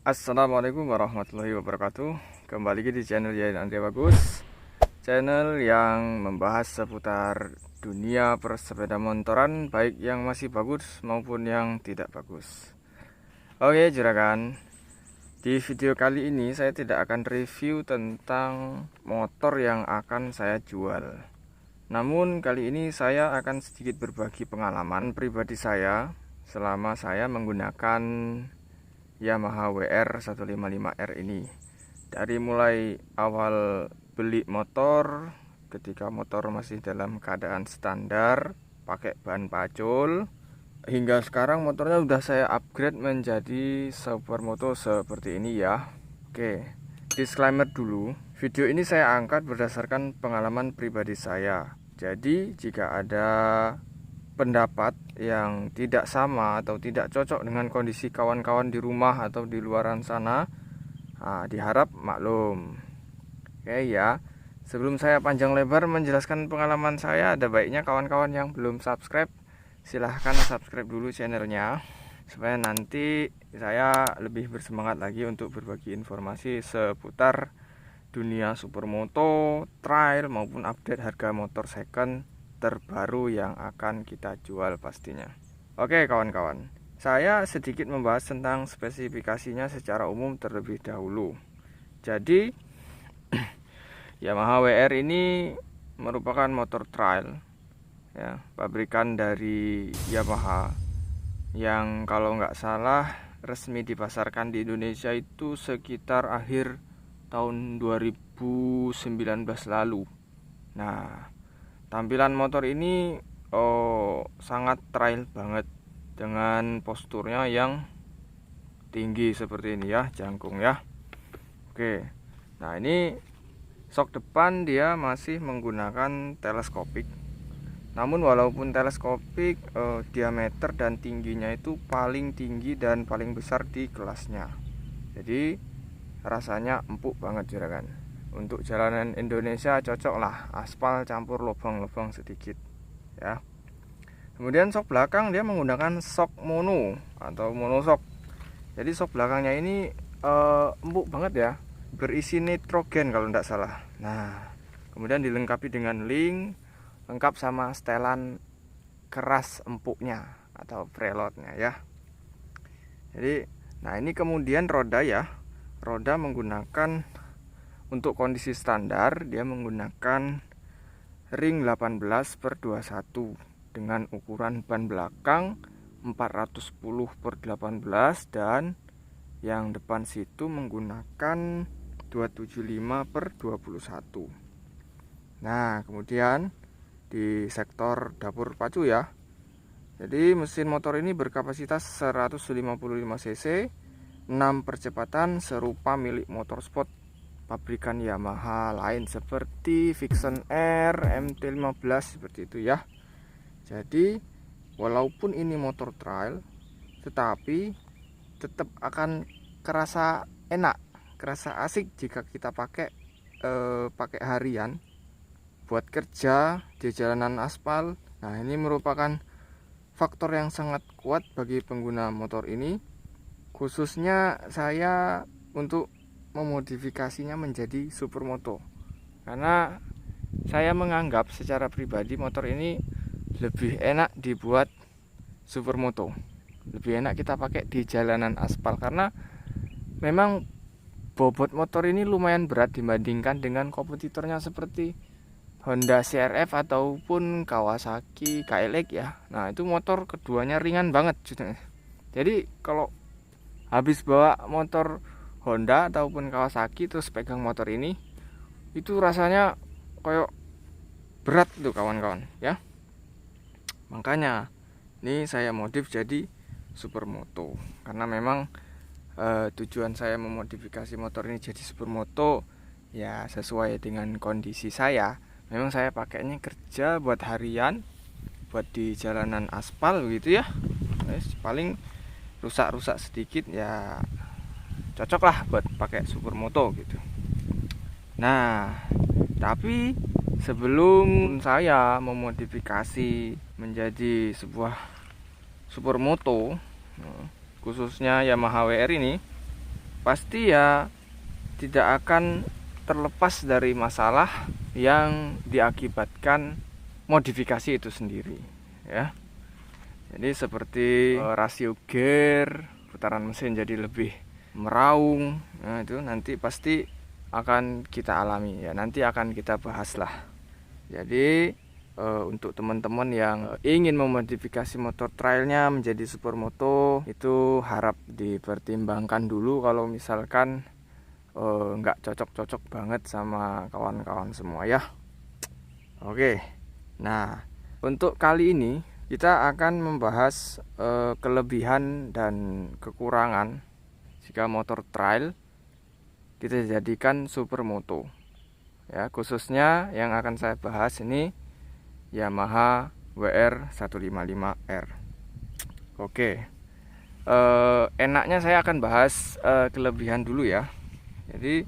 Assalamualaikum warahmatullahi wabarakatuh. Kembali lagi di channel Yayan Andrea Bagus, channel yang membahas seputar dunia persepeda motoran, baik yang masih bagus maupun yang tidak bagus. Oke juragan, di video kali ini saya tidak akan review tentang motor yang akan saya jual. Namun kali ini saya akan sedikit berbagi pengalaman pribadi saya selama saya menggunakan Yamaha WR 155R ini. Dari mulai awal beli motor, ketika motor masih dalam keadaan standar, pakai ban pacul, hingga sekarang motornya udah saya upgrade menjadi supermoto seperti ini ya. Oke, disclaimer dulu, video ini saya angkat berdasarkan pengalaman pribadi saya. Jadi jika ada pendapat yang tidak sama atau tidak cocok dengan kondisi kawan-kawan di rumah atau di luaran sana, diharap maklum. Oke ya, sebelum saya panjang lebar menjelaskan pengalaman saya, ada baiknya kawan-kawan yang belum subscribe silahkan subscribe dulu channelnya, supaya nanti saya lebih bersemangat lagi untuk berbagi informasi seputar dunia supermoto, trail maupun update harga motor second terbaru yang akan kita jual pastinya. Oke kawan-kawan, saya sedikit membahas tentang spesifikasinya secara umum terlebih dahulu. Jadi Yamaha WR ini merupakan motor trail ya, pabrikan dari Yamaha, yang kalau nggak salah resmi dipasarkan di Indonesia itu sekitar akhir tahun 2019 lalu. Nah, tampilan motor ini sangat trail banget, dengan posturnya yang tinggi seperti ini ya, jangkung ya. Oke, nah ini sok depan dia masih menggunakan teleskopik. Namun walaupun teleskopik, diameter dan tingginya itu paling tinggi dan paling besar di kelasnya. Jadi rasanya empuk banget juragan. Untuk jalanan Indonesia cocok lah, aspal campur lubang-lubang sedikit ya. Kemudian sok belakang dia menggunakan sok mono atau monosok. Jadi sok belakangnya ini empuk banget ya, berisi nitrogen kalau tidak salah. Nah, kemudian dilengkapi dengan link, lengkap sama setelan keras empuknya atau preloadnya ya. Jadi, nah ini kemudian roda ya, roda menggunakan, untuk kondisi standar dia menggunakan ring 18/21 dengan ukuran ban belakang 410/18 dan yang depan situ menggunakan 275/21. Nah, kemudian di sektor dapur pacu ya. Jadi mesin motor ini berkapasitas 155 cc, 6 percepatan serupa milik motorsport pabrikan Yamaha lain seperti Vixen R, MT-15 seperti itu ya. Jadi walaupun ini motor trail, tetapi tetap akan kerasa enak, kerasa asik jika kita pakai harian buat kerja di jalanan aspal. Nah, ini merupakan faktor yang sangat kuat bagi pengguna motor ini, khususnya saya untuk memodifikasinya menjadi supermoto, karena saya menganggap secara pribadi motor ini lebih enak dibuat supermoto, lebih enak kita pakai di jalanan aspal, karena memang bobot motor ini lumayan berat dibandingkan dengan kompetitornya seperti Honda CRF ataupun Kawasaki KLX ya. Nah, itu motor keduanya ringan banget. Jadi kalau habis bawa motor Honda ataupun Kawasaki terus pegang motor ini, itu rasanya kayak berat tuh kawan-kawan ya. Makanya ini saya modif jadi supermoto, karena memang tujuan saya memodifikasi motor ini jadi supermoto ya sesuai dengan kondisi saya. Memang saya pakainya kerja buat harian, buat di jalanan aspal gitu ya. Paling rusak-rusak sedikit ya cocok lah buat pakai supermoto gitu. Nah, tapi sebelum saya memodifikasi menjadi sebuah supermoto, khususnya Yamaha WR ini, pasti ya tidak akan terlepas dari masalah yang diakibatkan modifikasi itu sendiri ya. Jadi seperti rasio gear, putaran mesin jadi lebih meraung. Nah, itu nanti pasti akan kita alami ya. Nanti akan kita bahas lah. Jadi untuk teman-teman yang ingin memodifikasi motor trailnya menjadi supermoto, itu harap dipertimbangkan dulu kalau misalkan nggak cocok-cocok banget sama kawan-kawan semua ya. Oke. Nah, untuk kali ini kita akan membahas kelebihan dan kekurangan jika motor trail kita jadikan supermoto. Ya, khususnya yang akan saya bahas ini Yamaha WR155R. Oke. Enaknya saya akan bahas kelebihan dulu ya. Jadi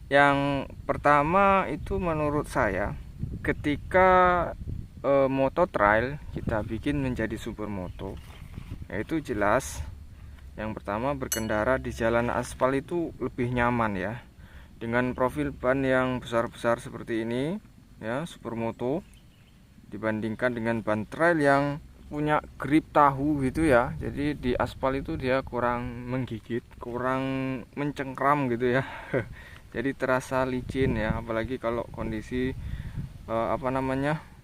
yang pertama itu menurut saya, ketika moto trail kita bikin menjadi supermoto, yaitu jelas yang pertama berkendara di jalan aspal itu lebih nyaman ya. Dengan profil ban yang besar-besar seperti ini ya, supermoto, dibandingkan dengan ban trail yang punya grip tahu gitu ya. Jadi di aspal itu dia kurang menggigit, kurang mencengkram gitu ya. Jadi terasa licin ya, apalagi kalau kondisi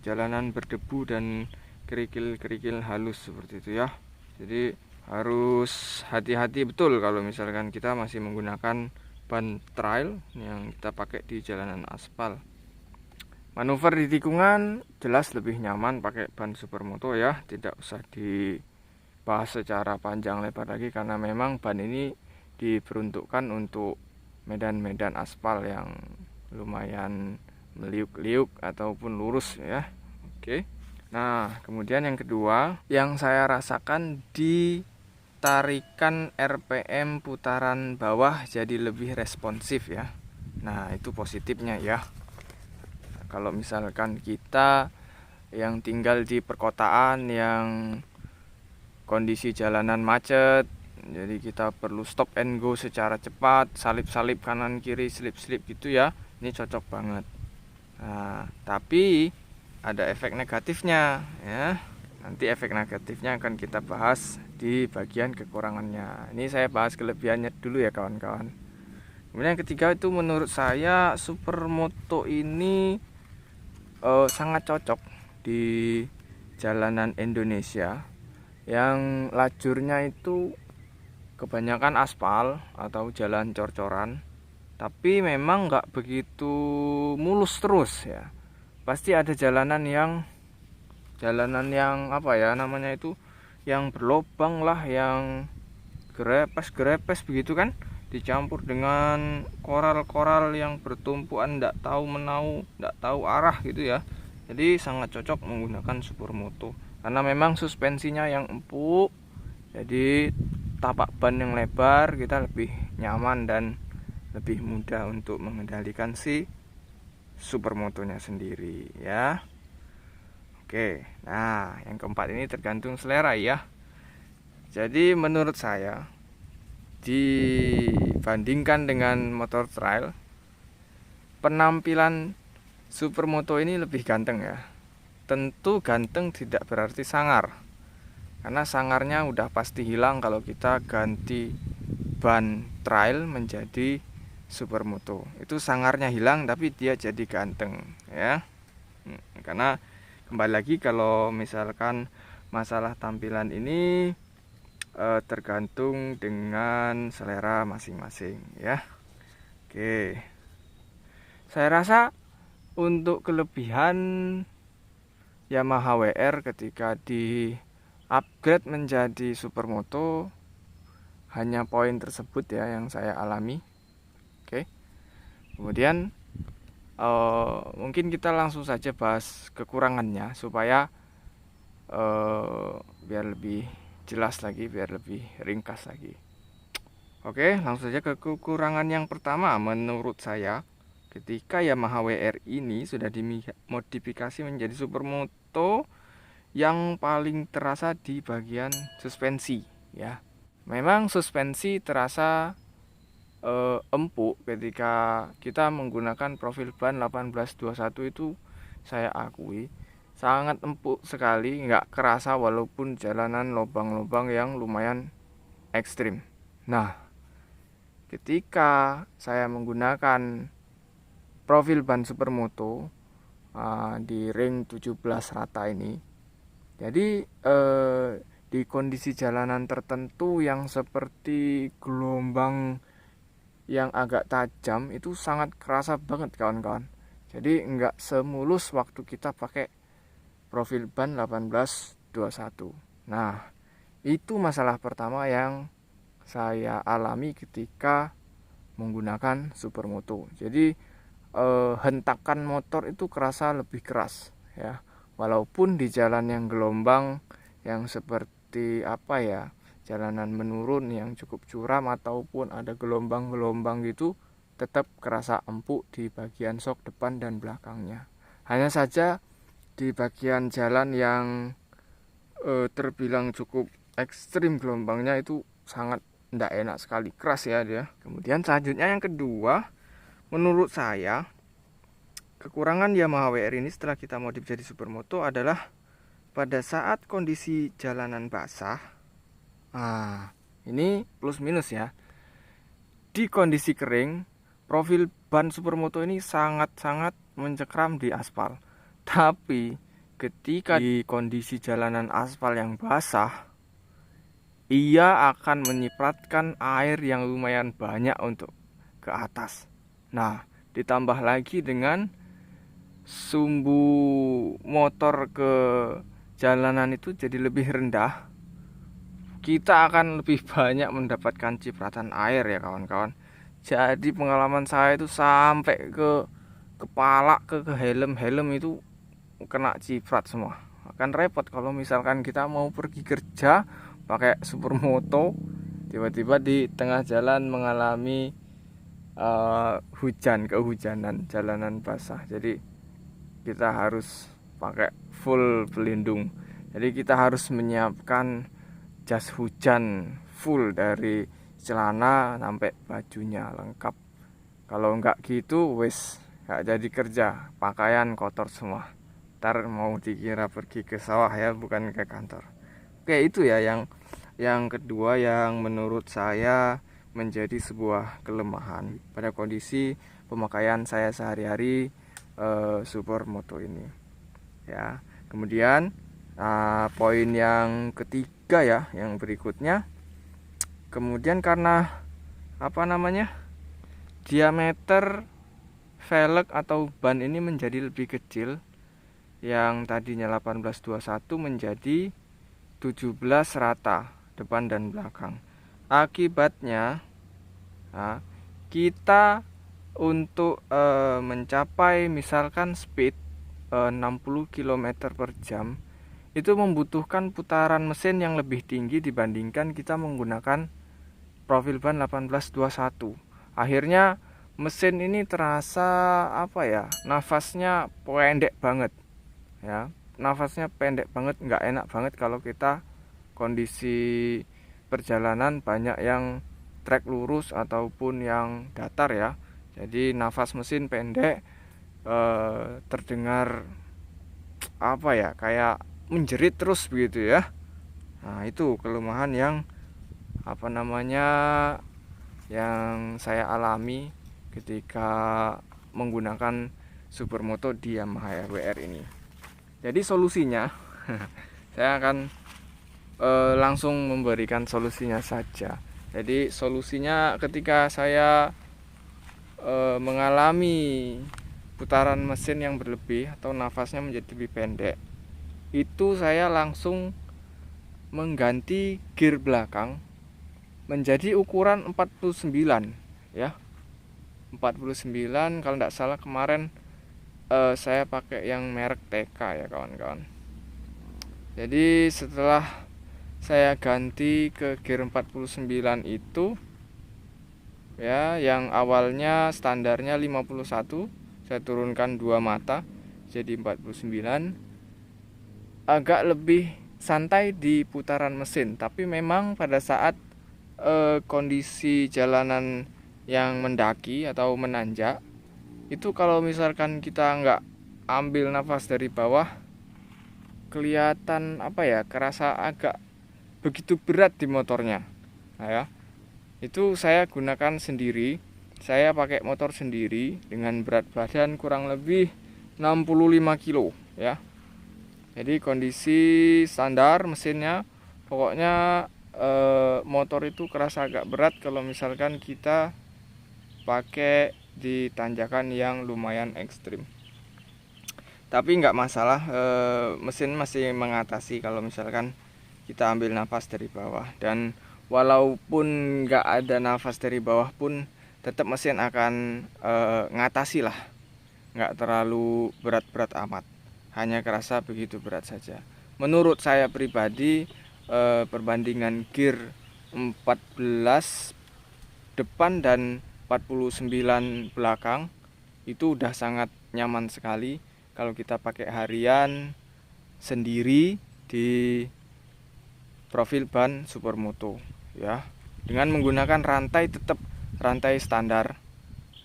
jalanan berdebu dan kerikil-kerikil halus seperti itu ya. Jadi harus hati-hati betul kalau misalkan kita masih menggunakan ban trail yang kita pakai di jalanan aspal. Manuver di tikungan jelas lebih nyaman pakai ban supermoto ya, tidak usah dibahas secara panjang lebar lagi karena memang ban ini diperuntukkan untuk medan-medan aspal yang lumayan meliuk-liuk ataupun lurus ya. Oke. Nah, kemudian yang kedua yang saya rasakan di tarikan RPM putaran bawah jadi lebih responsif ya. Nah, itu positifnya ya. Kalau misalkan kita yang tinggal di perkotaan yang kondisi jalanan macet, jadi kita perlu stop and go secara cepat, salip-salip kanan kiri, slip-slip gitu ya. Ini cocok banget. Nah, tapi ada efek negatifnya ya. Nanti efek negatifnya akan kita bahas di bagian kekurangannya. Ini saya bahas kelebihannya dulu ya kawan-kawan. Kemudian yang ketiga itu menurut saya supermoto ini sangat cocok di jalanan Indonesia yang lajurnya itu kebanyakan aspal atau jalan cor-coran. Tapi memang nggak begitu mulus terus ya. Pasti ada jalanan yang apa ya namanya itu, yang berlobang lah, yang grepes begitu kan, dicampur dengan koral-koral yang bertumpuan, nggak tahu menau, nggak tahu arah gitu ya. Jadi sangat cocok menggunakan supermoto karena memang suspensinya yang empuk, jadi tapak ban yang lebar, kita lebih nyaman dan lebih mudah untuk mengendalikan si supermotonya sendiri ya. Oke, nah yang keempat ini tergantung selera ya. Jadi menurut saya dibandingkan dengan motor trail, penampilan supermoto ini lebih ganteng ya. Tentu ganteng tidak berarti sangar, karena sangarnya udah pasti hilang kalau kita ganti ban trail menjadi supermoto. Itu sangarnya hilang tapi dia jadi ganteng ya. Karena kembali lagi kalau misalkan masalah tampilan ini tergantung dengan selera masing-masing ya. Oke. Saya rasa untuk kelebihan Yamaha WR ketika di upgrade menjadi supermoto hanya poin tersebut ya yang saya alami. Oke. Kemudian mungkin kita langsung saja bahas kekurangannya supaya biar lebih jelas lagi, biar lebih ringkas lagi. Oke, langsung saja ke kekurangan yang pertama. Menurut saya, ketika Yamaha WR ini sudah dimodifikasi menjadi supermoto, yang paling terasa di bagian suspensi ya. Memang suspensi terasa empuk ketika kita menggunakan profil ban 1821 itu, saya akui sangat empuk sekali, nggak kerasa walaupun jalanan lubang-lubang yang lumayan ekstrim. Nah, ketika saya menggunakan profil ban Supermoto di ring 17 rata ini, jadi di kondisi jalanan tertentu yang seperti gelombang yang agak tajam itu sangat kerasa banget kawan-kawan. Jadi nggak semulus waktu kita pakai profil ban 1821. Nah, itu masalah pertama yang saya alami ketika menggunakan Supermoto. Jadi hentakan motor itu kerasa lebih keras ya. Walaupun di jalan yang gelombang yang seperti jalanan menurun yang cukup curam ataupun ada gelombang-gelombang gitu, tetap kerasa empuk di bagian sok depan dan belakangnya. Hanya saja di bagian jalan yang terbilang cukup ekstrim gelombangnya itu sangat tidak enak sekali, keras ya dia. Kemudian selanjutnya yang kedua, menurut saya kekurangan Yamaha WR ini setelah kita modif jadi Supermoto adalah pada saat kondisi jalanan basah. Ini plus minus ya. Di kondisi kering, profil ban Supermoto ini sangat-sangat mencekram di aspal. Tapi ketika di kondisi jalanan aspal yang basah, ia akan menyipratkan air yang lumayan banyak untuk ke atas. Nah, ditambah lagi dengan sumbu motor ke jalanan itu jadi lebih rendah, kita akan lebih banyak mendapatkan cipratan air ya kawan-kawan. Jadi pengalaman saya itu sampai ke kepala, ke helm itu kena ciprat semua. Akan repot kalau misalkan kita mau pergi kerja pakai Supermoto, tiba-tiba di tengah jalan mengalami kehujanan, jalanan basah. Jadi kita harus pakai full pelindung. Jadi kita harus menyiapkan jas hujan full dari celana sampai bajunya lengkap. Kalau enggak gitu wis enggak jadi kerja, pakaian kotor semua. Ntar mau dikira pergi ke sawah ya, bukan ke kantor. Oke, itu ya yang kedua yang menurut saya menjadi sebuah kelemahan pada kondisi pemakaian saya sehari-hari Supermoto ini. Ya, kemudian poin yang ketiga ya, yang berikutnya, kemudian karena diameter velg atau ban ini menjadi lebih kecil, yang tadinya 1821 menjadi 17 rata depan dan belakang. Akibatnya kita untuk mencapai misalkan speed 60 km per jam itu membutuhkan putaran mesin yang lebih tinggi dibandingkan kita menggunakan profil ban 1821. Akhirnya mesin ini terasa nafasnya pendek banget ya. Nafasnya pendek banget, nggak enak banget kalau kita kondisi perjalanan banyak yang trek lurus ataupun yang datar ya. Jadi nafas mesin pendek, terdengar kayak menjerit terus begitu ya. Nah, itu kelemahan yang yang saya alami ketika menggunakan Supermoto di Yamaha WR ini. Jadi solusinya saya akan langsung memberikan solusinya saja. Jadi solusinya ketika saya mengalami putaran mesin yang berlebih atau nafasnya menjadi lebih pendek, itu saya langsung mengganti gear belakang menjadi ukuran 49 ya. 49 kalau tidak salah kemarin saya pakai yang merek TK ya kawan-kawan. Jadi setelah saya ganti ke gear 49 itu ya, yang awalnya standarnya 51, saya turunkan 2 mata jadi 49, agak lebih santai di putaran mesin. Tapi memang pada saat kondisi jalanan yang mendaki atau menanjak, itu kalau misalkan kita nggak ambil nafas dari bawah, kelihatan kerasa agak begitu berat di motornya. Nah ya, itu saya gunakan sendiri. Saya pakai motor sendiri dengan berat badan kurang lebih 65 kilo ya. Jadi kondisi standar mesinnya, pokoknya motor itu kerasa agak berat kalau misalkan kita pakai di tanjakan yang lumayan ekstrim. Tapi nggak masalah, mesin masih mengatasi kalau misalkan kita ambil nafas dari bawah. Dan walaupun nggak ada nafas dari bawah pun tetap mesin akan ngatasi lah, nggak terlalu berat-berat amat, hanya kerasa begitu berat saja. Menurut saya pribadi, perbandingan gear 14 depan dan 49 belakang itu udah sangat nyaman sekali kalau kita pakai harian sendiri di profil ban Supermoto ya, dengan menggunakan rantai tetap rantai standar,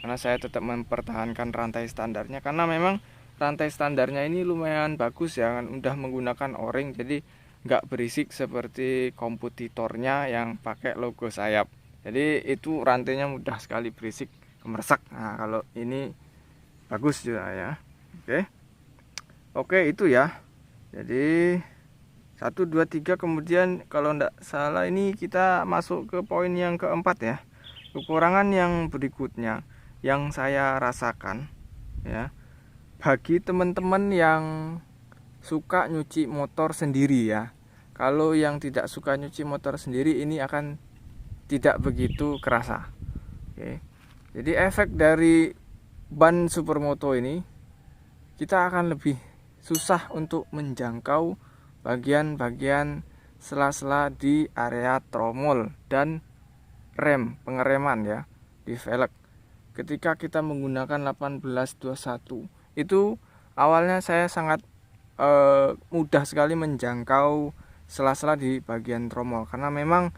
karena saya tetap mempertahankan rantai standarnya karena memang rantai standarnya ini lumayan bagus ya, udah menggunakan o-ring, jadi nggak berisik seperti kompetitornya yang pakai logo sayap. Jadi itu rantainya mudah sekali berisik, kemersek. Nah kalau ini bagus juga ya. Oke itu ya. Jadi 1, 2, 3, kemudian kalau tidak salah ini kita masuk ke poin yang keempat ya. Kekurangan yang berikutnya yang saya rasakan ya, bagi teman-teman yang suka nyuci motor sendiri ya. Kalau yang tidak suka nyuci motor sendiri ini akan tidak begitu kerasa. Oke. Jadi efek dari ban Supermoto ini, kita akan lebih susah untuk menjangkau bagian-bagian sela-sela di area tromol dan rem, pengereman ya, di velg. Ketika kita menggunakan 1821 itu awalnya saya sangat mudah sekali menjangkau sela-sela di bagian tromol, karena memang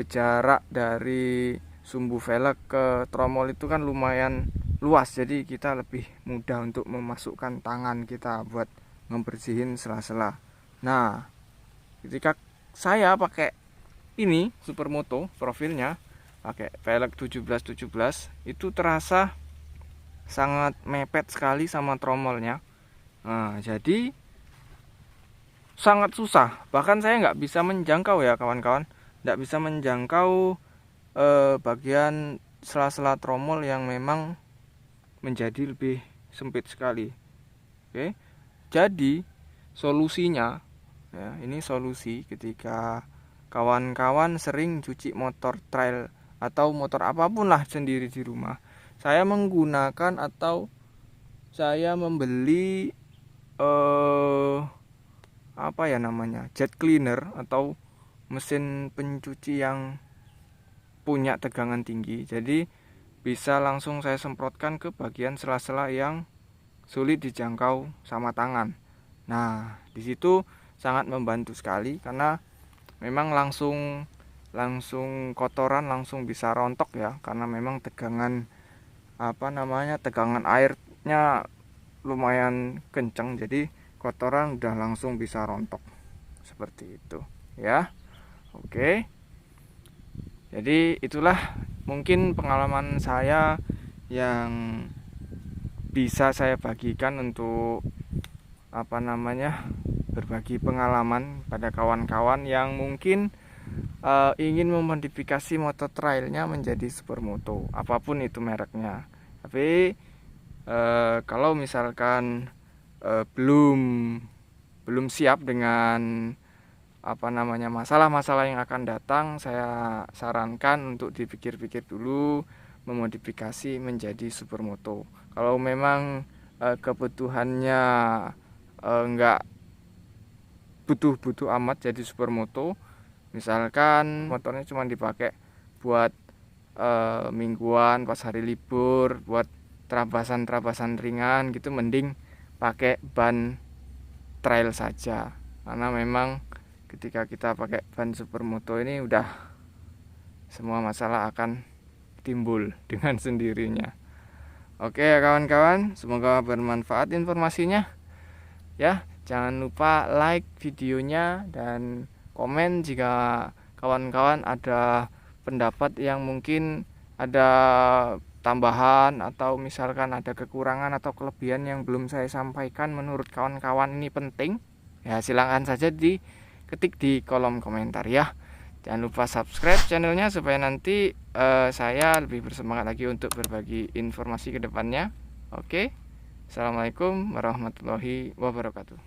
jarak dari sumbu velg ke tromol itu kan lumayan luas, jadi kita lebih mudah untuk memasukkan tangan kita buat ngebersihin sela-sela. Nah, ketika saya pakai ini Supermoto profilnya pakai velg 1717 itu terasa sangat mepet sekali sama tromolnya. Nah, jadi sangat susah, bahkan saya nggak bisa menjangkau ya kawan-kawan, nggak bisa menjangkau bagian sela-sela tromol yang memang menjadi lebih sempit sekali. Oke, jadi solusinya ya, ini solusi ketika kawan-kawan sering cuci motor trail atau motor apapun lah sendiri di rumah, saya menggunakan atau saya membeli jet cleaner atau mesin pencuci yang punya tegangan tinggi. Jadi bisa langsung saya semprotkan ke bagian sela-sela yang sulit dijangkau sama tangan. Nah, di situ sangat membantu sekali karena memang langsung kotoran langsung bisa rontok ya, karena memang tegangan tegangan airnya lumayan kencang, jadi kotoran udah langsung bisa rontok seperti itu ya. Oke, jadi itulah mungkin pengalaman saya yang bisa saya bagikan untuk berbagi pengalaman pada kawan-kawan yang mungkin ingin memodifikasi motor trailnya menjadi Supermoto, apapun itu mereknya. Tapi kalau misalkan belum siap dengan masalah-masalah yang akan datang, saya sarankan untuk dipikir-pikir dulu memodifikasi menjadi Supermoto. Kalau memang kebutuhannya nggak butuh amat jadi Supermoto, misalkan motornya cuma dipakai buat mingguan pas hari libur, buat terabasan ringan gitu, mending pakai ban trail saja, karena memang ketika kita pakai ban Supermoto ini udah semua masalah akan timbul dengan sendirinya. Oke ya kawan-kawan, semoga bermanfaat informasinya ya. Jangan lupa like videonya dan komen jika kawan-kawan ada pendapat yang mungkin ada tambahan atau misalkan ada kekurangan atau kelebihan yang belum saya sampaikan menurut kawan-kawan ini penting. Ya silahkan saja diketik di kolom komentar ya. Jangan lupa subscribe channelnya supaya nanti saya lebih bersemangat lagi untuk berbagi informasi ke depannya. Oke. Assalamualaikum warahmatullahi wabarakatuh.